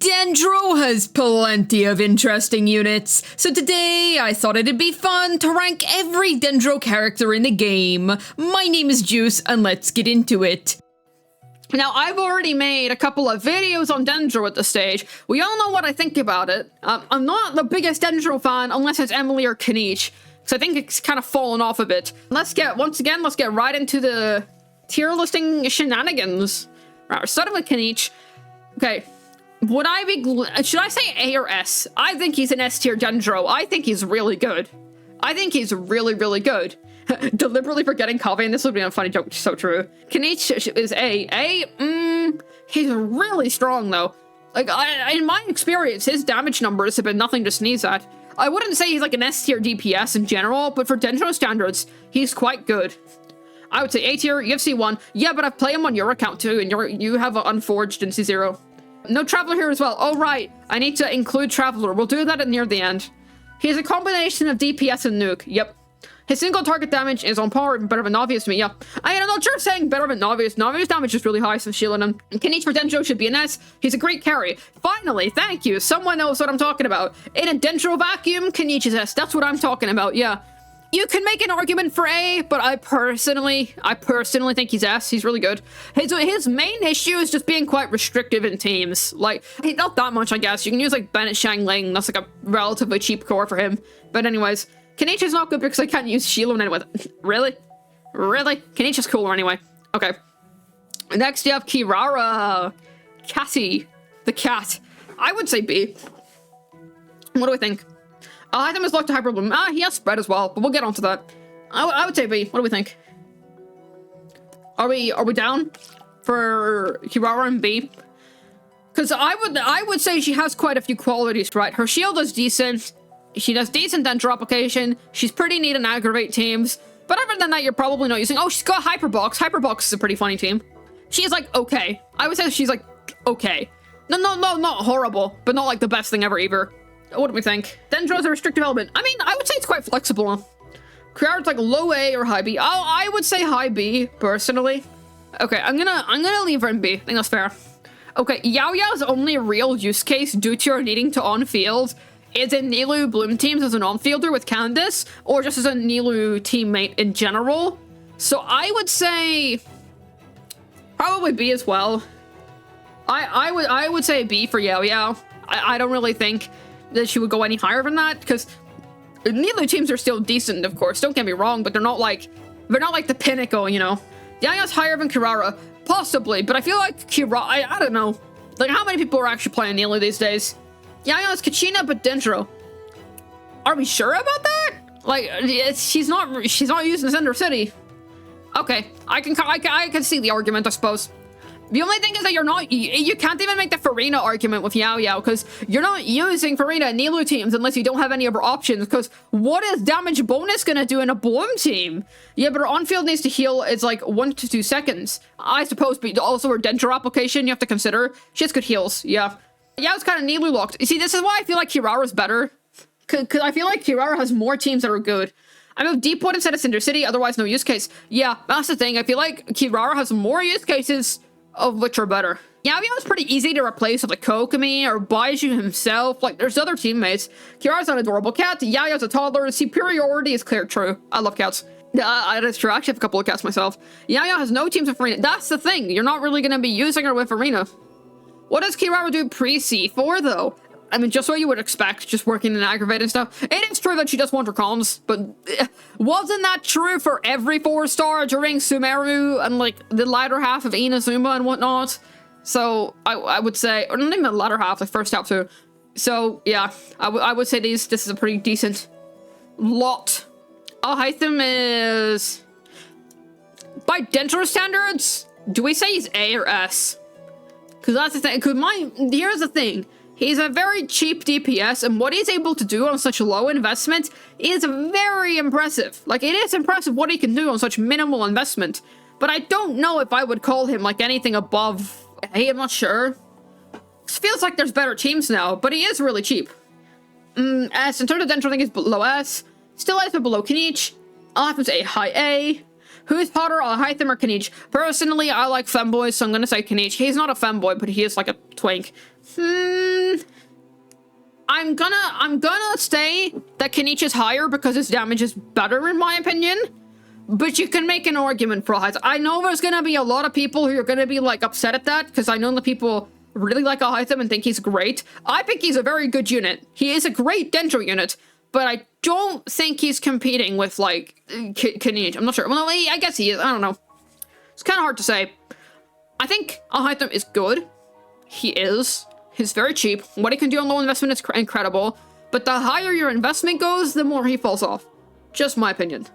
Dendro has plenty of interesting units, so today I thought it'd be fun to rank every Dendro character in the game. My name is Juice, and let's get into it. Now, I've already made a couple of videos on Dendro at this stage. We all know what I think about it. I'm not the biggest Dendro fan unless it's Emilie or Kinich, because I think it's kind of fallen off a bit. Let's get right into the tier listing shenanigans. Right, we're starting with Kinich. Okay. Should I say A or S? I think he's an S tier Dendro. I think he's really good. I think he's really, really good. Deliberately forgetting Kaveh, and this would be a funny joke, which is so true. Kinich is A. He's really strong, though. Like, in my experience, his damage numbers have been nothing to sneeze at. I wouldn't say he's like an S tier DPS in general, but for Dendro standards, he's quite good. I would say A tier, UFC 1. Yeah, but I've played him on your account too, and you have Unforged in C0. No Traveller here as well. Oh, right. I need to include Traveller. We'll do that near the end. He has a combination of DPS and nuke. Yep. His single target damage is on par, even better than Novius to me, yeah. I'm not sure saying better than Novius. Novius damage is really high, so shielding him. Kinich for Dendro should be an S. He's a great carry. Finally, thank you. Someone knows what I'm talking about. In a Dendro vacuum, Kinich is S. That's what I'm talking about, yeah. You can make an argument for A, but I personally think he's S. He's really good. His main issue is just being quite restrictive in teams. Like, not that much, I guess. You can use, like, Bennett Shangling. That's, like, a relatively cheap core for him. But anyways, Kinich is not good because I can't use Shielding with it. Really? Really? Kinich is cooler anyway. Okay. Next, you have Kirara. Catty. The cat. I would say B. What do we think? Alhaitham is locked to Hyper Bloom. He has spread as well, but we'll get onto that. I would say B. What do we think? Are we down for Kirara and B? Because I would say she has quite a few qualities, right? Her shield is decent. She does decent Dendro application. She's pretty neat in aggravate teams. But other than that, you're probably not using... Oh, she's got Hyperbox. Hyperbox is a pretty funny team. She's like, okay. I would say she's like, okay. No, not horrible, but not like the best thing ever either. What do we think? Dendro's a restrictive element. I mean, I would say it's quite flexible. Kirara's like low A or high B. Oh, I would say high B, personally. Okay, I'm gonna leave her in B. I think that's fair. Okay, YaoYao's only real use case due to her needing to on-field is in Nilou Bloom teams as an on-fielder with Candace, or just as a Nilou teammate in general. So I would say probably B as well. I would say B for YaoYao. I don't really think that she would go any higher than that, because Nilou teams are still decent, of course, don't get me wrong, but they're not like the pinnacle, you know. YaoYao's higher than Kirara, possibly, but I feel like Kirara, I don't know. Like, how many people are actually playing Nilou these days? YaoYao's Kachina, but Dendro. Are we sure about that? Like, she's not using Cinder City. Okay, I can see the argument, I suppose. The only thing is that you can't even make the Farina argument with YaoYao, because you're not using Farina in Nilou teams unless you don't have any other options, because what is damage bonus gonna do in a Bloom team? Yeah, but her on-field needs to heal is like 1 to 2 seconds. I suppose, but also her Dendro application you have to consider. She has good heals, yeah. Yao's kind of Nilou locked. You see, this is why I feel like Kirara's better, because I feel like Kirara has more teams that are good. I move Deepwood instead of Cinder City, otherwise no use case. Yeah, that's the thing. I feel like Kirara has more use cases of which are better. YaoYao is pretty easy to replace with like Kokomi or Baizhu himself. Like, there's other teammates. Kirara's an adorable cat. YaoYao's a toddler. Superiority is clear true. I love cats. That is true. I actually have a couple of cats myself. YaoYao has no teams with Arena. That's the thing. You're not really going to be using her with Arena. What does Kirara do pre-C4 though? I mean, just what you would expect, just working in aggravate and stuff. It is true that she does want her comms, but wasn't that true for every 4-star during Sumeru and like the latter half of Inazuma and whatnot? So I would say, or not even the latter half, like first half too. So yeah, I would say this is a pretty decent lot. Alhaitham is, by Dendro standards, do we say he's A or S? Because that's the thing. Here's the thing. He's a very cheap DPS, and what he's able to do on such low investment is very impressive. Like, it is impressive what he can do on such minimal investment. But I don't know if I would call him, like, anything above A, I'm not sure. It feels like there's better teams now, but he is really cheap. S, in terms of Dendro, I think he's below S. Still S, but below Kinich. Alhaitham A, high A. Who's hotter, Alhaitham or Kinich? Personally, I like femboys, so I'm gonna say Kinich. He's not a femboy, but he is like a twink. I'm gonna say that Kinich is higher because his damage is better in my opinion. But you can make an argument for Alhaitham. I know there's gonna be a lot of people who are gonna be like upset at that because I know the people really like Alhaitham and think he's great. I think he's a very good unit. He is a great Dendro unit, but I don't think he's competing with like Kinich. I'm not sure. Well, I guess he is. I don't know. It's kind of hard to say. I think Alhaitham is good. He is. He's very cheap. What he can do on low investment is incredible. But the higher your investment goes, the more he falls off. Just my opinion.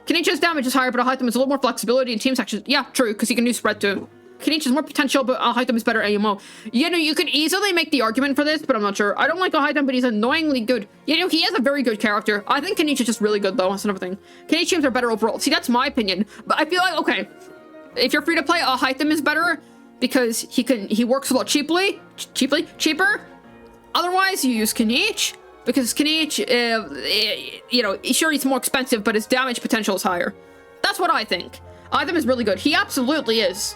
Kinich's damage is higher, but Alhaitham has a little more flexibility in team sections. Yeah, true, because he can do spread too. Kinich has more potential, but Alhaitham is better AMO. You know, you could easily make the argument for this, but I'm not sure. I don't like Alhaitham, but he's annoyingly good. You know, he has a very good character. I think Kinich is just really good, though. That's another thing. Kinich teams are better overall. See, that's my opinion. But I feel like, okay, if you're free to play, Alhaitham is better because he works a lot cheaper. Otherwise, you use Kinich. Because Kinich, you know, sure, he's more expensive, but his damage potential is higher. That's what I think. Alhaitham is really good. He absolutely is.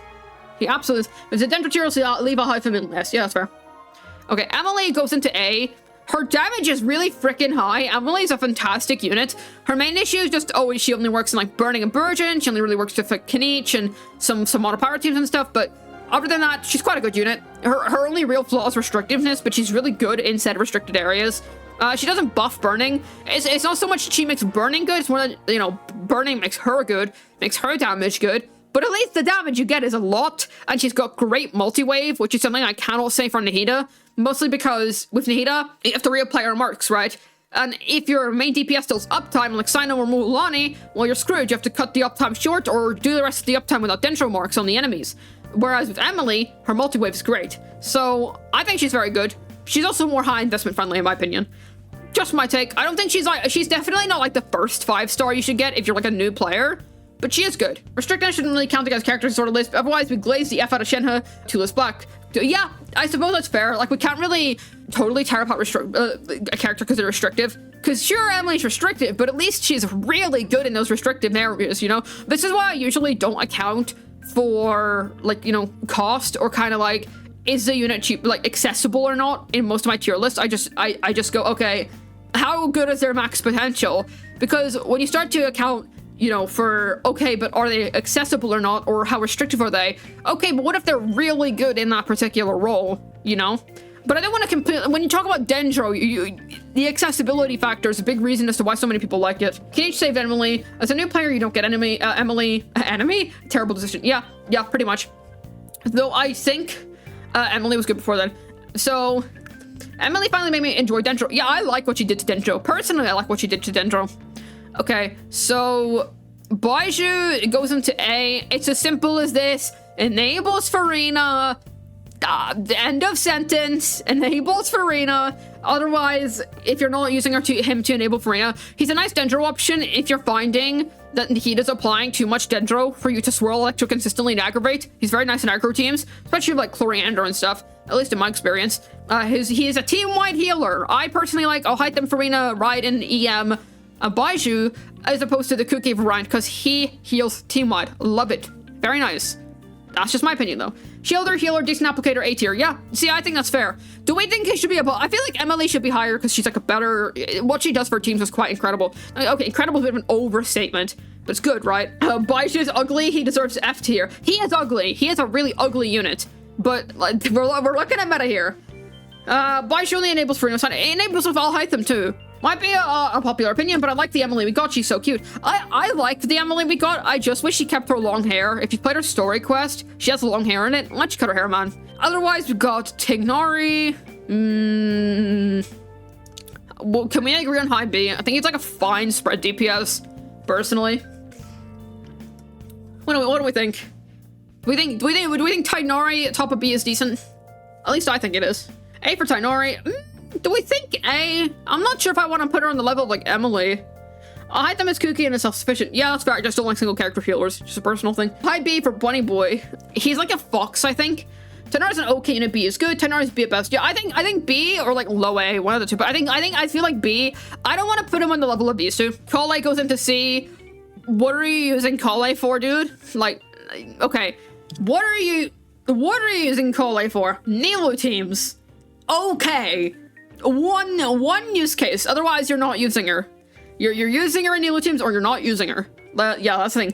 He absolutely is. If the Dendro tiers, leave Alhaitham in less. Yeah, that's fair. Okay, Emilie goes into A. Her damage is really freaking high. Emilie's a fantastic unit. Her main issue is just, oh, she only works in, like, Burning and Burgeon. She only really works with Kinich and some mono power teams and stuff, but other than that, she's quite a good unit. Her only real flaw is restrictiveness, but she's really good in said restricted areas. She doesn't buff burning. It's not so much she makes burning good, it's more that, you know, burning makes her good, makes her damage good, but at least the damage you get is a lot, and she's got great multi-wave, which is something I cannot say for Nahida, mostly because with Nahida, you have to reapply her marks, right? And if your main DPS steals uptime, like Sino or Mulan, well, you're screwed. You have to cut the uptime short or do the rest of the uptime without Dendro marks on the enemies. Whereas with Emilie, her multi-wave is great. So I think she's very good. She's also more high investment friendly in my opinion. Just my take. I don't think she's definitely not like the first 5-star you should get if you're like a new player, but she is good. Restricted shouldn't really count against characters sort of list, otherwise we glaze the F out of Shenhe to list black. Yeah, I suppose that's fair. Like we can't really totally tear apart a character because they're restrictive. Because sure, Emily's restrictive, but at least she's really good in those restrictive areas, you know? This is why I usually don't account for like, you know, cost or kind of like, is the unit cheap, like accessible or not in most of my tier lists. I just go, okay, how good is their max potential? Because when you start to account, you know, for, okay, but are they accessible or not? Or how restrictive are they? Okay, but what if they're really good in that particular role, you know? But I don't want to compare, when you talk about Dendro, the accessibility factor is a big reason as to why so many people like it. Kinich saved Emilie. As a new player, you don't get Emilie. Terrible decision. Yeah, pretty much. Though I think Emilie was good before then. So, Emilie finally made me enjoy Dendro. Yeah, I like what she did to Dendro. Personally, I like what she did to Dendro. Okay, so Baizhu goes into A. It's as simple as this. Enables Farina. End of sentence. Enables Farina. Otherwise, if you're not using him to enable Farina, he's a nice Dendro option if you're finding that Nahida's applying too much Dendro for you to swirl Electro consistently and aggravate. He's very nice in aggro teams, especially like Coriander and stuff, at least in my experience. He is a team-wide healer. I personally like Alhaitham, Farina, Raiden, EM, Baizhu, as opposed to the Kuki variant, because he heals team-wide. Love it. Very nice. That's just my opinion, though. Shielder, healer, decent applicator, A tier. Yeah, see, I think that's fair. Do we think he should be above? I feel like Emilie should be higher because she's like a better... What she does for teams is quite incredible. Okay, incredible is a bit of an overstatement, but it's good, right? Baizhu is ugly. He deserves F tier. He is ugly. He is a really ugly unit, but like we're looking at meta here. Baizhu only enables Farina. It enables with Alhaitham too. Might be a popular opinion, but I like the Emilie we got. She's so cute. I liked the Emilie we got. I just wish she kept her long hair. If you played her story quest, she has long hair in it. Why don't you cut her hair, man? Otherwise, we got Tighnari. Well, can we agree on high B? I think it's like a fine spread DPS, personally. What do we think? Do we think Tighnari top of B is decent? At least I think it is. A for Tighnari. Do we think A? I'm not sure if I want to put her on the level of like Emilie. Alhaitham is kooky and is self-sufficient. Yeah, that's fair. I just don't like single character healers. Just a personal thing. High B for Bunny Boy. He's like a fox, I think. Tighnari's an okay unit. B is good. Tighnari's B at best. Yeah, I think B or like low A, one of the two. But I feel like B. I don't want to put him on the level of these two. Collei goes into C. What are you using Collei for, dude? Like, okay. What are you using Collei for? Nilo teams. Okay. one use case. Otherwise, you're not using her. You're using her in Nilo teams, or you're not using her. Yeah, that's the thing.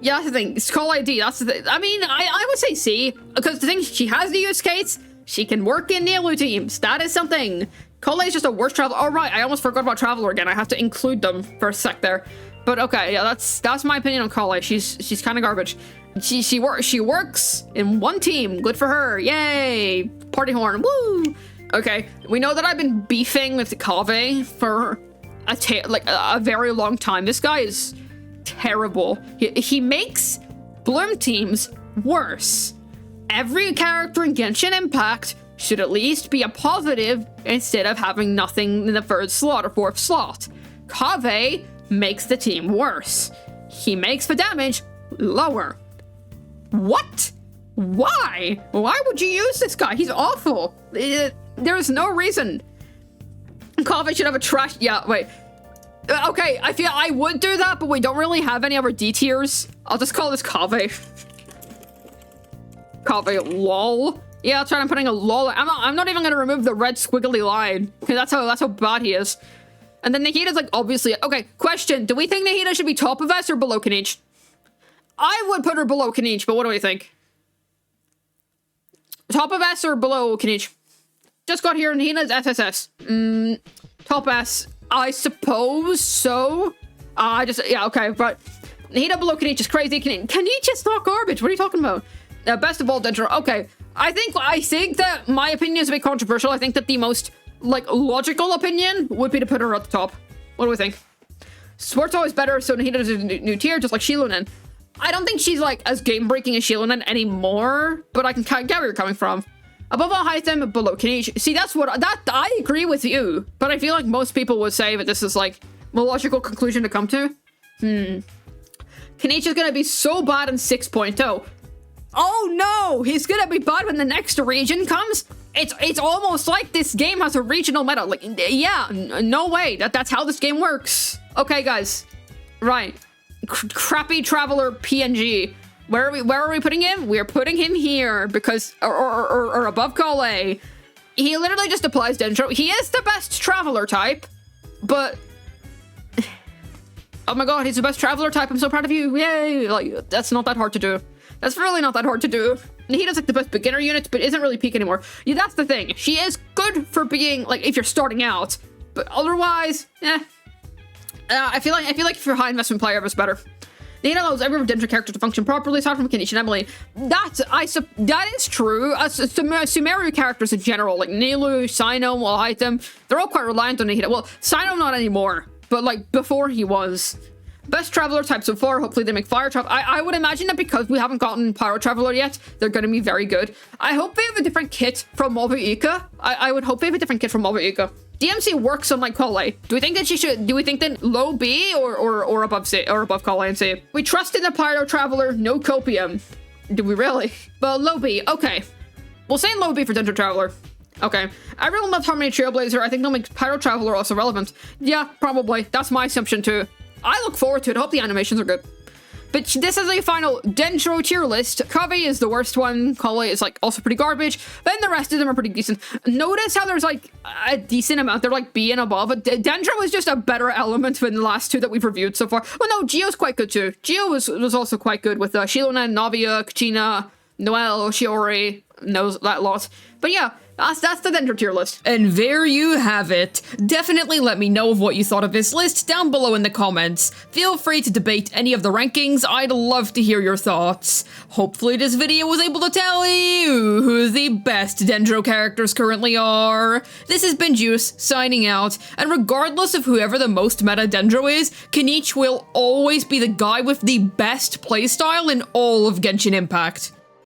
Yeah, that's the thing. It's Collei D. That's the thing. I mean, I would say C, because the thing, she has the use case. She can work in Nilo teams. That is something. Collei is just a worse traveler. Oh, right. I almost forgot about Traveler again. I have to include them for a sec there. But okay, yeah, that's my opinion on Collei. She's kind of garbage. She works in one team. Good for her. Yay! Party horn. Woo! Okay, we know that I've been beefing with Kaveh for a very long time. This guy is terrible. He makes Bloom teams worse. Every character in Genshin Impact should at least be a positive instead of having nothing in the third slot or fourth slot. Kaveh makes the team worse. He makes the damage lower. What? Why? Why would you use this guy? He's awful. There's no reason. Kaveh should have a trash. Yeah, wait. Okay, I feel I would do that, but we don't really have any other D tiers. I'll just call this Kaveh. Kaveh, lol. Yeah, that's right. I'm putting a lol. I'm not even gonna remove the red squiggly line, because that's how bad he is. And then Nahida's like obviously okay. Question: do we think Nahida should be top of S or below Kinich? I would put her below Kinich, but what do we think? Top of S or below Kinich? Just got here. Nahida's SSS. Top S. I suppose so. Yeah, okay, but Nahida below Kinich is crazy. Kinich is not garbage. What are you talking about? Best of all, Dendro. Okay, I think that my opinion is a bit controversial. I think that the most logical opinion would be to put her at the top. What do we think? Sport's always better, so Nahida is a new tier, just like Shilonen. I don't think she's as game breaking as Shilonen anymore, but I can get where you're coming from. Above Alhaitham, below Kinich. See, I agree with you, but I feel like most people would say that this is a logical conclusion to come to. Kinich is gonna be so bad in 6.0. Oh no, he's gonna be bad when the next region comes. It's almost like this game has a regional meta. Yeah, no way. That's how this game works. Okay, guys. Right. Crappy Traveller PNG. Where are we putting him? We're putting him here because or above Collei. He literally just applies Dendro. He is the best Traveler type, but oh my god, he's the best Traveler type. I'm so proud of you. Yay! That's not that hard to do. That's really not that hard to do. He does the best beginner units, but isn't really peak anymore. Yeah, that's the thing. She is good for being if you're starting out, but otherwise, I feel like if you're a high investment player, it's better. Nahida allows every Dendro character to function properly, aside from Kinich and Emilie. That is true. Sumeru characters in general, like Nilo, Sino, Alhaitham, they're all quite reliant on Nahida. Well, Sino not anymore, but before he was. Best Traveler type so far. Hopefully they make Fire Traveler. I would imagine that because we haven't gotten Pyro Traveler yet, they're going to be very good. I hope they have a different kit from Mobuika. I would hope they have a different kit from Mobuika. DMC works on Collei. Do we think that do we think that low B or above C or above Collei and C? We trust in the Pyro Traveler, no copium. Do we really? But low B, okay. We'll say low B for Dendro Traveller. Okay. Everyone loves Harmony Trailblazer. I think they'll make Pyro Traveller also relevant. Yeah, probably. That's my assumption too. I look forward to it. I hope the animations are good. But this is a final Dendro tier list. Kaveh is the worst one. Collei is also pretty garbage. Then the rest of them are pretty decent. Notice how there's a decent amount. They're B and above. Dendro is just a better element than the last two that we've reviewed so far. Well, no, Gio's quite good too. Gio was also quite good with Shilonen, Navia, Kachina, Noelle, Shiori, knows that lot. But yeah. That's the Dendro tier list. And there you have it. Definitely let me know of what you thought of this list down below in the comments. Feel free to debate any of the rankings. I'd love to hear your thoughts. Hopefully this video was able to tell you who the best Dendro characters currently are. This has been Juice, signing out, and regardless of whoever the most meta Dendro is, Kinich will always be the guy with the best playstyle in all of Genshin Impact.